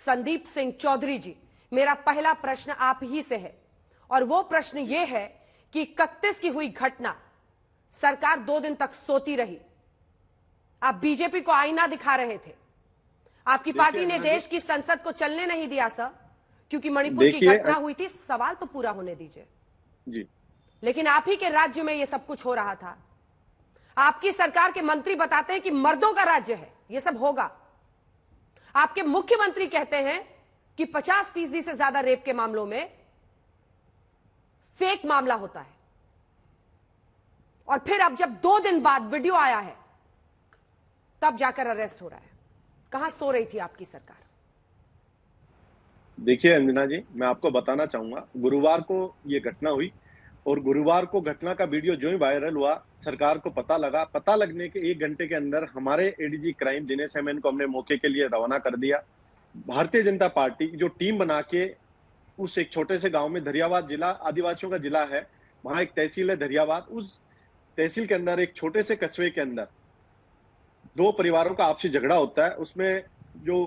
संदीप सिंह चौधरी जी, मेरा पहला प्रश्न आप ही से है और वो प्रश्न ये है कि 31 की हुई घटना, सरकार 2 दिन तक सोती रही, आप बीजेपी को आईना दिखा रहे थे, आपकी पार्टी ने देश की संसद को चलने नहीं दिया सर, क्योंकि मणिपुर की घटना हुई थी। सवाल तो पूरा होने दीजिए जी। लेकिन आप ही के राज्य में ये सब कुछ हो रहा था। आपकी सरकार के मंत्री बताते हैं कि मर्दों का राज्य है, ये सब होगा। आपके मुख्यमंत्री कहते हैं कि 50% से ज्यादा रेप के मामलों में फेक मामला होता है। और फिर अब जब 2 दिन बाद वीडियो आया है तब जाकर अरेस्ट हो रहा है। कहां सो रही थी आपकी सरकार? देखिए अंजना जी, मैं आपको बताना चाहूंगा, गुरुवार को ये घटना हुई और गुरुवार को घटना का वीडियो जो ही वायरल हुआ, सरकार को पता लगा। पता लगने के 1 घंटे के अंदर हमारे एडीजी क्राइम दिनेश एमएन को हमने मौके के लिए रवाना कर दिया। भारतीय जनता पार्टी जो टीम बना के उस एक छोटे से गांव में, धरियावाद जिला आदिवासियों का जिला है, वहां एक तहसील है धरियावाद, उस तहसील के अंदर एक छोटे से कस्बे के अंदर 2 परिवारों का आपसी झगड़ा होता है। उसमें जो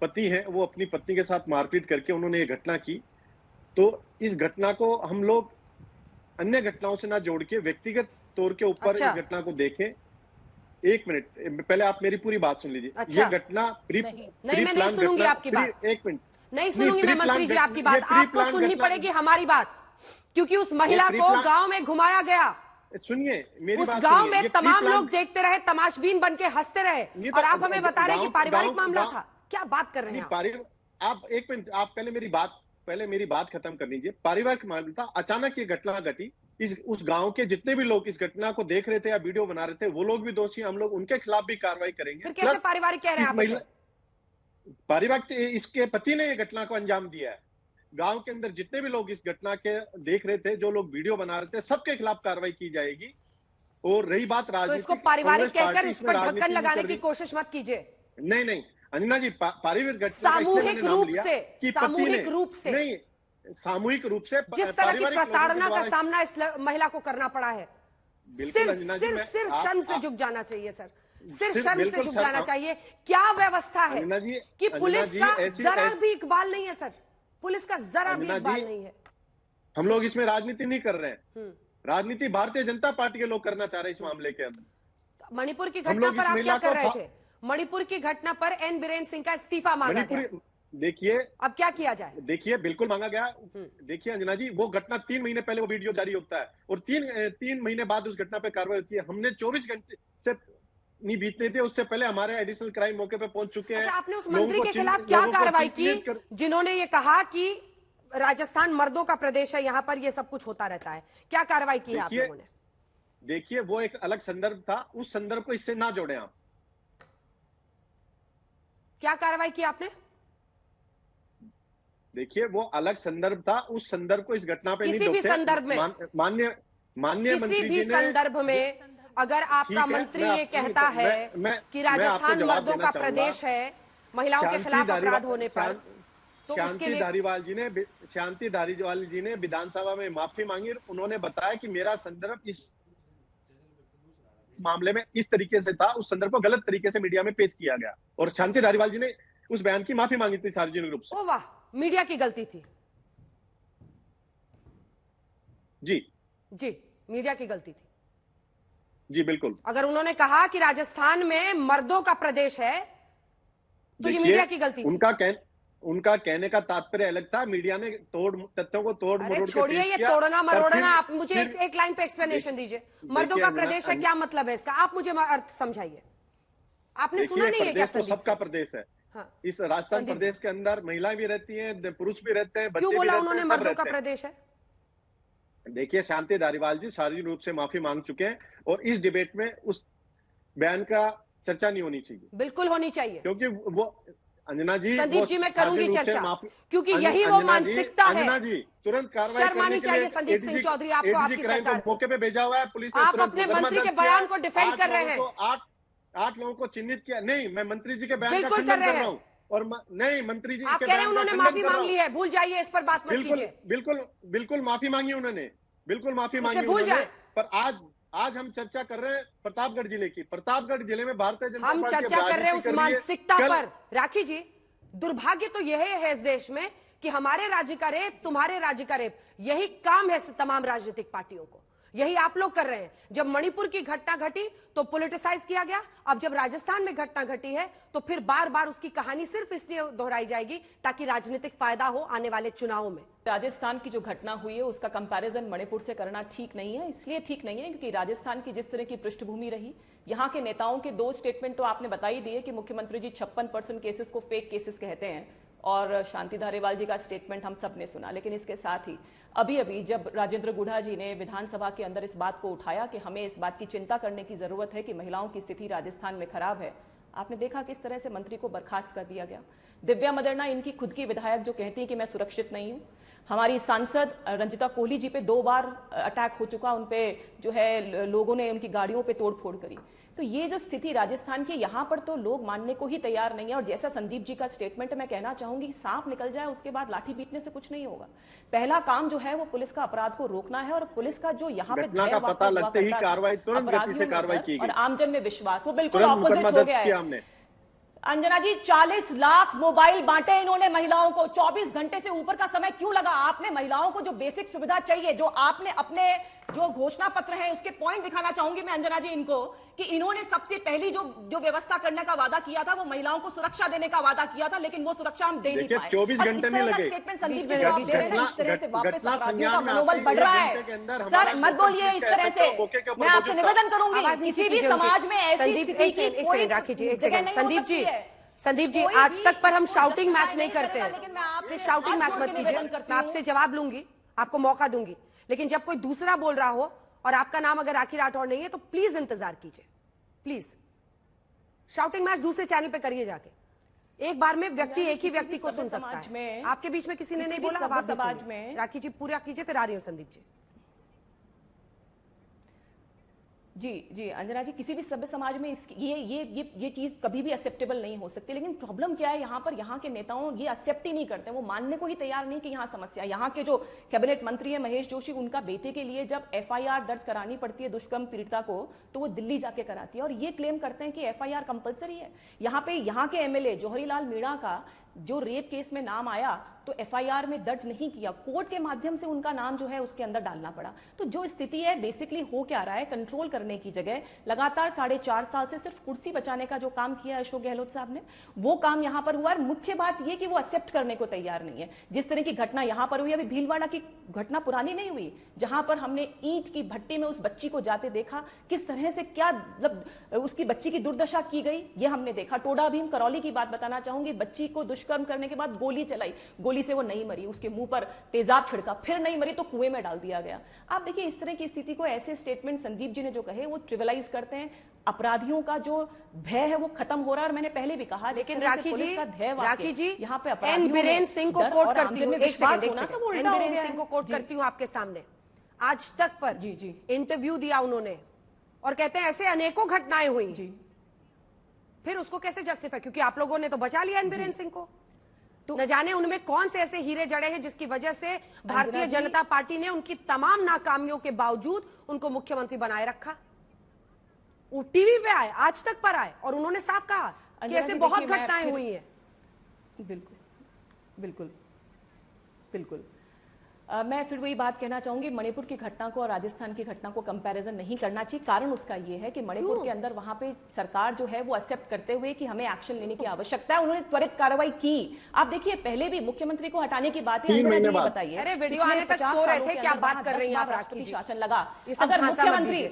पति है वो अपनी पत्नी के साथ मारपीट करके उन्होंने ये घटना की। तो इस घटना को हम लोग अन्य घटनाओं से ना जोड़ के व्यक्तिगत तौर के ऊपर इस घटना को देखें। 1 मिनट पहले आप मेरी पूरी बात सुन लीजिए। ये घटना नहीं, मैं नहीं सुनूंगी आपकी बात। 1 मिनट नहीं सुनूंगी मैं मंत्री जी आपकी बात, आपको सुननी पड़ेगी हमारी बात, क्योंकि उस महिला को गांव में घुमाया गया। सुनिए मेरी बात, उस गांव में तमाम लोग देखते रहे, तमाशबीन बन के हंसते रहे, और आप हमें बता रहे हैं कि पारिवारिक मामला था। क्या बात कर रहे हैं आप? 1 मिनट आप पहले मेरी बात खत्म कर लीजिए। पारिवारिक मामला था, अचानक ये घटना घटी। उस गांव के जितने भी लोग इस घटना को देख रहे थे या वीडियो बना रहे थे, वो लोग भी दोषी, हम लोग उनके खिलाफ भी कार्रवाई करेंगे। फिर कैसे पारिवारिक कह रहे हैं आप? पारिवारिक इसके पति ने ये घटना को अंजाम दिया है। गांव के अंदर जितने भी लोग इस घटना के देख रहे थे, जो लोग वीडियो बना रहे थे, सबके खिलाफ कार्रवाई की जाएगी। और रही बात राजनीति, तो इसको पारिवारिक कहकर इस पर ढक्कन लगाने की कोशिश मत कीजिए। नहीं अंजना जी, पारिवारिक घटना सामूहिक रूप से नहीं, सामूहिक रूप से जिस तरह की प्रताड़ना का सामना इस महिला को करना पड़ा है, सिर शर्म से झुक जाना चाहिए सर, सिर शर्म से झुक जाना चाहिए। क्या व्यवस्था है कि पुलिस का जरा भी इकबाल नहीं है सर, पुलिस का जरा भी इकबाल नहीं है। हम लोग इसमें राजनीति नहीं कर रहे हैं, राजनीति भारतीय जनता पार्टी के लोग करना चाह रहे हैं इस मामले के अंदर। मणिपुर की घटना पर आप क्या कर रहे थे? मणिपुर की घटना पर एन बीरेन सिंह का इस्तीफा मांगा गया। देखिए अब क्या किया जाए? देखिए बिल्कुल मांगा गया। देखिए अंजना जी, वो घटना 3 महीने पहले वो वीडियो जारी होता है और 3 महीने बाद उस घटना पे कार्रवाई होती है। हमने 24 घंटे से नहीं बीतने थे उससे पहले हमारे एडिशनल क्राइम मौके पे पहुंच चुके हैं। अच्छा, आपने उस मंत्री के खिलाफ क्या कार्रवाई की जिन्होंने ये कहा कि राजस्थान मर्दों का प्रदेश है, यहाँ पर ये सब कुछ होता रहता है? क्या कार्रवाई की आप लोगों ने? देखिए वो एक अलग संदर्भ था, उस संदर्भ को इससे ना जोड़े आप। क्या कार्रवाई की आपने? देखिए वो अलग संदर्भ था, उस संदर्भ को इस घटना पे किसी भी संदर्भ में, माननीय किसी भी संदर्भ में अगर आपका मंत्री ये कहता है कि राजस्थान मर्दों का प्रदेश है महिलाओं के खिलाफ अपराध होने पर, तो शांति धारीवाल जी ने विधानसभा में माफी मांगी। उन्होंने बताया कि मेरा संदर्भ इस मामले में इस तरीके से था, उस संदर्भ को गलत तरीके से मीडिया में पेश किया गया और शांति धारीवाल जी ने उस बयान की माफी मांगी थी सार्वजनिक रूप से। ओ वाह, मीडिया की गलती थी। जी मीडिया की गलती थी जी, बिल्कुल। अगर उन्होंने कहा कि राजस्थान में मर्दों का प्रदेश है तो ये मीडिया की गलती थी। उनका कहने का तात्पर्य अलग था, मीडिया ने तथ्यों को तोड़ मरोड़ के छोड़िए ये तोड़ना मरोड़ना। आप मुझे एक लाइन पे एक्सप्लेनेशन दीजिए, मर्दों का प्रदेश है क्या मतलब है इसका? आप मुझे अर्थ समझाइए। आपने सुना नहीं है क्या? सबका प्रदेश है। हाँ। इस राजस्थान प्रदेश के अंदर महिलाएं भी रहती हैं, पुरुष भी रहते हैं, बच्चे क्यों भी बोला रहते उन्होंने मर्दों का प्रदेश है? देखिए शांति धारीवाल जी शारीरिक रूप से माफी मांग चुके हैं और इस डिबेट में उस बयान का चर्चा नहीं होनी चाहिए। बिल्कुल होनी चाहिए, क्योंकि वो अंजना जी, संदीप जी मैं करूंगी चर्चा, क्योंकि यही वो मानसिकता है। अंजना जी तुरंत कार्रवाई करनी चाहिए। संदीप सिंह चौधरी आपको आपकी सरकार मौके पे भेजा हुआ है, पुलिस ने आप अपने मंत्री के बयान को डिफेंड कर रहे हैं। 8 लोगों को चिन्हित किया। नहीं, मैं मंत्री जी के बयान का खंडन कर रहा हूँ। और नहीं, मंत्री जी आप कह रहे हैं उन्होंने माफी मांग ली है, भूल जाइए, इस पर बात मत कीजिए। बिल्कुल माफी मांगी उन्होंने, बिल्कुल माफी मांगी भूल जाए। पर आज हम चर्चा कर रहे हैं प्रतापगढ़ जिले की। प्रतापगढ़ जिले में भारतीय जनता पार्टी हम चर्चा कर रहे हैं उस मानसिकता पर। राखी जी दुर्भाग्य तो यह है इस देश में कि हमारे राज्य का रेप, तुम्हारे राज्य का रेप, यही काम है तमाम राजनीतिक पार्टियों को। यही आप लोग कर रहे हैं। जब मणिपुर की घटना घटी तो पॉलिटिसाइज किया गया, अब जब राजस्थान में घटना घटी है तो फिर बार बार उसकी कहानी सिर्फ इसलिए दोहराई जाएगी ताकि राजनीतिक फायदा हो आने वाले चुनावों में। राजस्थान की जो घटना हुई है उसका कंपैरिजन मणिपुर से करना ठीक नहीं है। इसलिए ठीक नहीं है क्योंकि राजस्थान की जिस तरह की पृष्ठभूमि रही, यहाँ के नेताओं के 2 स्टेटमेंट तो आपने बता ही दिए कि मुख्यमंत्री जी 56% केसेस को फेक केसेस कहते हैं, और शांति धारीवाल जी का स्टेटमेंट हम सब ने सुना। लेकिन इसके साथ ही अभी अभी जब राजेंद्र गुढ़ा जी ने विधानसभा के अंदर इस बात को उठाया कि हमें इस बात की चिंता करने की जरूरत है कि महिलाओं की स्थिति राजस्थान में खराब है, आपने देखा किस तरह से मंत्री को बर्खास्त कर दिया गया। दिव्या मदरना, इनकी खुद की विधायक, जो कहती है कि मैं सुरक्षित नहीं हूं। हमारी सांसद रंजिता कोहली जी पे 2 बार अटैक हो चुका, उनपे जो है लोगों ने उनकी गाड़ियों पे तोड़फोड़ करी। तो ये जो स्थिति राजस्थान की, यहां पर तो लोग मानने को ही तैयार नहीं है। और जैसा संदीप जी का स्टेटमेंट, मैं कहना चाहूंगी सांप निकल जाए उसके बाद लाठी पीटने से कुछ नहीं होगा। पहला काम जो है वो पुलिस का अपराध को रोकना है, और पुलिस का जो यहाँ पे पता लगते ही कार्रवाई, तुरंत गति से कार्रवाई की गई और आमजन में विश्वास, वो बिल्कुल ऑपोजिट हो गया है। अंजना जी, 40 लाख मोबाइल बांटे इन्होंने महिलाओं को। 24 घंटे से ऊपर का समय क्यों लगा? आपने महिलाओं को जो बेसिक सुविधा चाहिए, जो आपने अपने जो घोषणा पत्र है उसके पॉइंट दिखाना चाहूंगी मैं अंजना जी इनको, कि इन्होंने सबसे पहली जो व्यवस्था करने का वादा किया था वो महिलाओं को सुरक्षा देने का वादा किया था, लेकिन वो सुरक्षा हम दे नहीं पाए। 24 घंटे में लगे। स्टेटमेंट संदीप जी दे रहे हैं, इस तरह से वापस अपराधियों का मनोबल बढ़ रहा है। सर मत बोलिए इस तरह से, मैं आपसे निवेदन करूंगी किसी भी समाज में ऐसी स्थिति राखी जी, एक सेकंड। संदीप जी, आज तक पर हम शाउटिंग मैच नहीं करते हैं, शाउटिंग मैच मत कीजिए। मैं आपसे जवाब लूंगी, आपको मौका दूंगी, लेकिन जब कोई दूसरा बोल रहा हो और आपका नाम अगर राखी राठौड़ नहीं है तो प्लीज इंतजार कीजिए, प्लीज। शाउटिंग मैच दूसरे चैनल पे करिए जाके। एक बार में व्यक्ति एक ही व्यक्ति को सुन सकता है। आपके बीच में किसी ने नहीं बोला, आप समाज में राखी जी पूरा कीजिए, फिर आ रही हूं संदीप जी। जी अंजना जी, किसी भी सभ्य समाज में ये चीज कभी भी एक्सेप्टेबल नहीं हो सकती। लेकिन प्रॉब्लम क्या है, यहाँ पर यहाँ के नेताओं ये एक्सेप्ट ही नहीं करते, वो मानने को ही तैयार नहीं कि यहाँ समस्या। यहाँ के जो कैबिनेट मंत्री है महेश जोशी, उनका बेटे के लिए जब FIR दर्ज करानी पड़ती है दुष्कर्म पीड़िता को, तो वो दिल्ली जाके कराती है और ये क्लेम करते हैं कि FIR कंपलसरी है। यहाँ के MLA जौहरीलाल मीणा का जो रेप केस में नाम आया तो FIR में दर्ज नहीं किया, कोर्ट के माध्यम से उनका नाम जो है उसके अंदर डालना पड़ा। तो जो स्थिति है बेसिकली हो क्या रहा है, कंट्रोल करने की जगह लगातार 4.5 साल से सिर्फ कुर्सी बचाने का जो काम किया अशोक गहलोत साहब ने, वो काम यहां पर हुआ। मुख्य बात यह कि वो एक्सेप्ट करने को तैयार नहीं है। जिस तरह की घटना यहां पर हुई, अभी भीलवाड़ा की घटना पुरानी नहीं हुई, जहां पर हमने ईंट की भट्टी में उस बच्ची को जाते देखा, किस तरह से क्या मतलब उसकी बच्ची की दुर्दशा की गई, ये हमने देखा। टोडा भीम करौली की बात बताना चाहूंगी, बच्ची को दुष्कर्म करने के बाद गोली चलाई, गोली से वो नहीं मरी, उसके मुंह पर तेजाब छिड़का, फिर नहीं मरी तो कुएं में डाल दिया गया। आप देखिए इस तरह की स्थिति को, ऐसे स्टेटमेंट संदीप जी ने जो कहे वो ट्रिविलाइज करते हैं। अपराधियों का जो भय है वो खत्म हो रहा है, और मैंने पहले भी कहा। लेकिन राखी जी यहाँ पे एन बीरेन सिंह को कोट करती हूँ, एक सेकंड, एन बीरेन सिंह को कोट करती हूँ आपके सामने। आज तक पर जी इंटरव्यू दिया उन्होंने और कहते हैं ऐसे अनेकों घटनाएं हुई, फिर उसको कैसे जस्टिफाई, क्योंकि आप लोगों ने तो बचा लिया एन बीरेन सिंह को। तो न जाने उनमें कौन से ऐसे हीरे जड़े हैं जिसकी वजह से भारतीय जनता पार्टी ने उनकी तमाम नाकामियों के बावजूद उनको मुख्यमंत्री बनाए रखा। वो टीवी पे आए, आज तक पर आए, और उन्होंने साफ कहा कि ऐसे बहुत घटनाएं हुई हैं। बिल्कुल बिल्कुल बिल्कुल। मैं फिर वही बात कहना चाहूंगी, मणिपुर की घटना को और राजस्थान की घटना को कंपैरिजन नहीं करना चाहिए। कारण उसका ये है कि मणिपुर के अंदर वहां पे सरकार जो है वो एक्सेप्ट करते हुए कि हमें एक्शन लेने की आवश्यकता है, उन्होंने त्वरित कार्रवाई की। आप देखिए पहले भी मुख्यमंत्री को हटाने की बात है, बताइए। अरे वीडियो आने तक सो रहे थे, क्या बात कर रही हैं आप राखी जी? शासन लगा, अगर मुख्यमंत्री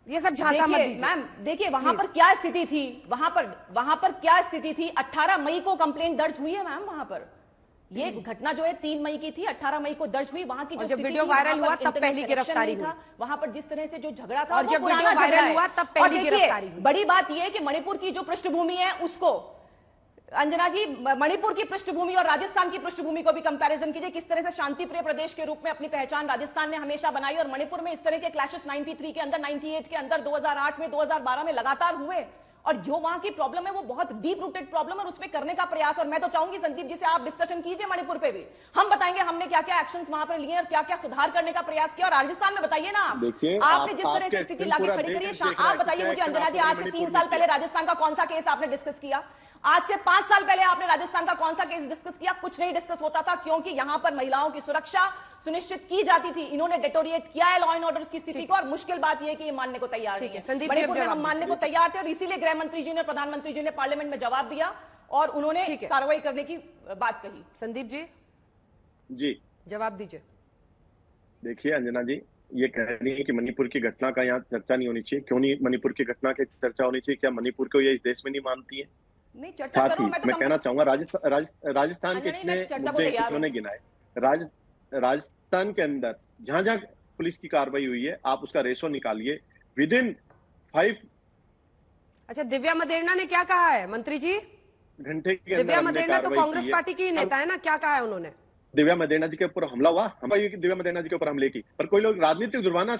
ये सब झांसा मत दीजिए। मैम देखिए वहां पर क्या स्थिति थी, वहां पर क्या स्थिति थी। 18 मई को कंप्लेंट दर्ज हुई है मैम, वहां पर ये घटना जो है 3 मई की थी, 18 मई को दर्ज हुई। वहां की जो जब वीडियो वायरल हुआ तब पहली गिरफ्तारी हुई, वहां पर जिस तरह से जो झगड़ा था, और जब वीडियो वायरल हुआ तब पहली गिरफ्तारी हुई। बड़ी बात यह है कि मणिपुर की जो पृष्ठभूमि है उसको, अंजना जी, मणिपुर की पृष्ठभूमि और राजस्थान की पृष्ठभूमि को भी कंपैरिजन कीजिए। किस तरह से शांतिप्रिय प्रदेश के रूप में अपनी पहचान राजस्थान ने हमेशा बनाई, और मणिपुर में इस तरह के क्लैशेस 93 के अंदर, 98 के अंदर, 2008 में, 2012 में लगातार हुए। और जो वहां की प्रॉब्लम है वो बहुत डीप रूटेड प्रॉब्लम है, और उसमें करने का प्रयास। और मैं तो चाहूंगी संदीप जी से आप डिस्कशन कीजिए मणिपुर पे भी, हम बताएंगे हमने क्या क्या एक्शंस वहां पर लिए और क्या क्या सुधार करने का प्रयास किया। और राजस्थान में बताइए ना आपने जिस तरह से स्थिति लाके खड़ी करी है, आप बताइए मुझे अंजना जी, आज से 3 साल पहले राजस्थान का कौन सा केस आपने डिस्कस किया? आज से 5 साल पहले आपने राजस्थान का कौन सा केस डिस्कस किया? कुछ नहीं डिस्कस होता था, क्योंकि यहां पर महिलाओं की सुरक्षा सुनिश्चित की जाती थी। इन्होंने डेटोरिएट किया है लॉ एंड ऑर्डर की स्थिति को, और मुश्किल बात यह है कि ये मानने को तैयार नहीं है। संदीप मणिपुर में हम मानने को तैयार थे, और इसीलिए गृह मंत्री जी ने, प्रधानमंत्री जी ने पार्लियामेंट में जवाब दिया और उन्होंने कार्रवाई करने की बात कही। संदीप जी जवाब दीजिए। देखिए अंजना जी, ये कह रही है कि मणिपुर की घटना का यहाँ चर्चा नहीं होनी चाहिए। क्यों नहीं मणिपुर की घटना की चर्चा होनी चाहिए? क्या मणिपुर को ये इस देश में नहीं मानती है? नहीं, चर्चा साथ करो। ही मैं कहना चाहूंगा राजस्थान के इतने मुद्दे क्यों नहीं गिनाए? राजस्थान के अंदर जहां जहां पुलिस की कार्रवाई हुई है, आप उसका रेशो निकालिए विद इन 5। अच्छा, दिव्या मदेरणा ने क्या कहा है मंत्री जी? घंटे के अंदर दिव्या मदेरणा तो कार्रवाई कांग्रेस की है। पार्टी की नेता है ना, क्या कहा है उन्होंने? दिव्या मदेरणा जी के ऊपर हमला हुआ, दिव्या मदेरणा जी के ऊपर हमले की, पर कोई लोग राजनीतिक दुर्भावना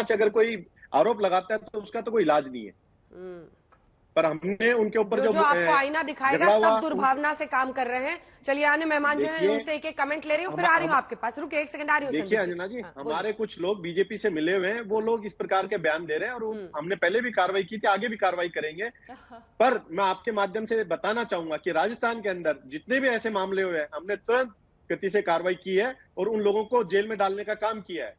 से अगर कोई आरोप लगाता है तो उसका तो कोई इलाज नहीं है। पर हमने उनके ऊपर जो आपको आईना दिखाएगा सब दुर्भावना से काम कर रहे हैं। चलिए, आने मेहमान जो हैं उनसे एक एक कमेंट ले रही हूँ, फिर आ रही हूँ आपके पास। रुके 1 सेकंड, आ रही हूँ। देखिए अंजना जी, हमारे कुछ लोग बीजेपी से मिले हुए हैं, वो लोग इस प्रकार के बयान दे रहे हैं, और हमने पहले भी कार्रवाई की थी, आगे भी कार्रवाई करेंगे। पर मैं आपके माध्यम से बताना चाहूंगा कि राजस्थान के अंदर जितने भी ऐसे मामले हुए हैं, हमने तुरंत गति से कार्रवाई की है और उन लोगों को जेल में डालने का काम किया है।